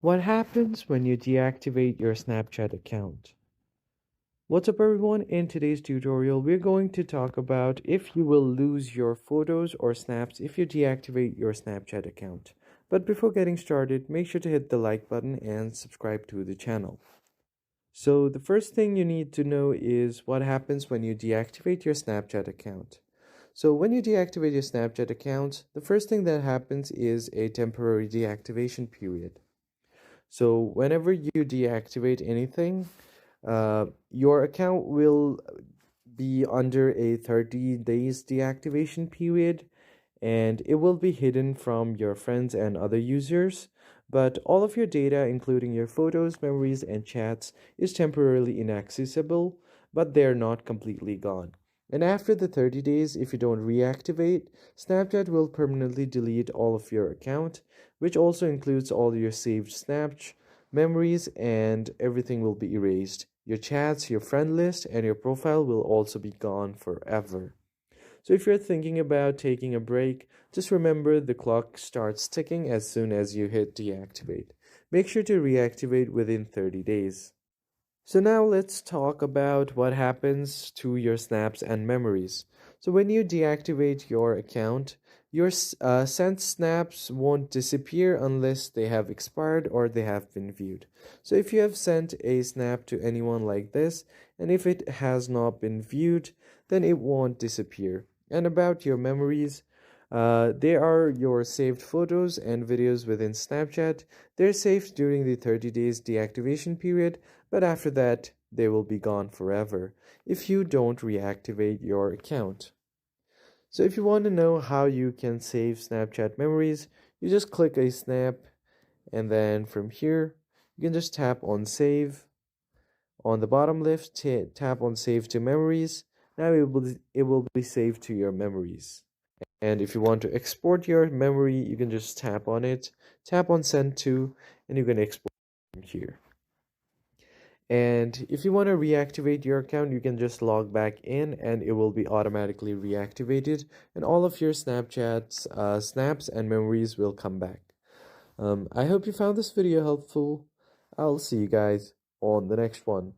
What happens when you deactivate your Snapchat account? What's up everyone? In today's tutorial, we're going to talk about if you will lose your photos or snaps if you deactivate your Snapchat account. But before getting started, make sure to hit the like button and subscribe to the channel. So the first thing you need to know is what happens when you deactivate your Snapchat account. So when you deactivate your Snapchat account, the first thing that happens is a temporary deactivation period. So whenever you deactivate anything, your account will be under a 30 days deactivation period, and it will be hidden from your friends and other users. But all of your data, including your photos, memories, and chats, is temporarily inaccessible, but they're not completely gone. And after the 30 days, if you don't reactivate, Snapchat will permanently delete all of your account, which also includes all your saved snaps, memories, and everything will be erased. Your chats, your friend list, and your profile will also be gone forever. So if you're thinking about taking a break, just remember the clock starts ticking as soon as you hit deactivate. Make sure to reactivate within 30 days. So now let's talk about what happens to your snaps and memories. So when you deactivate your account, your sent snaps won't disappear unless they have expired or they have been viewed. So if you have sent a snap to anyone like this, and if it has not been viewed, then it won't disappear. And about your memories, they are your saved photos and videos within Snapchat. They're saved during the 30 days deactivation period, but after that, they will be gone forever if you don't reactivate your account. So if you want to know how you can save Snapchat memories, you just click a snap, and then from here, you can just tap on save. On the bottom left, tap on save to memories. Now it will be saved to your memories. And if you want to export your memory, you can just tap on it, tap on send to, and you can export from here. And if you want to reactivate your account, you can just log back in and it will be automatically reactivated, and all of your Snapchats, snaps, and memories will come back. I hope you found this video helpful. I'll see you guys on the next one.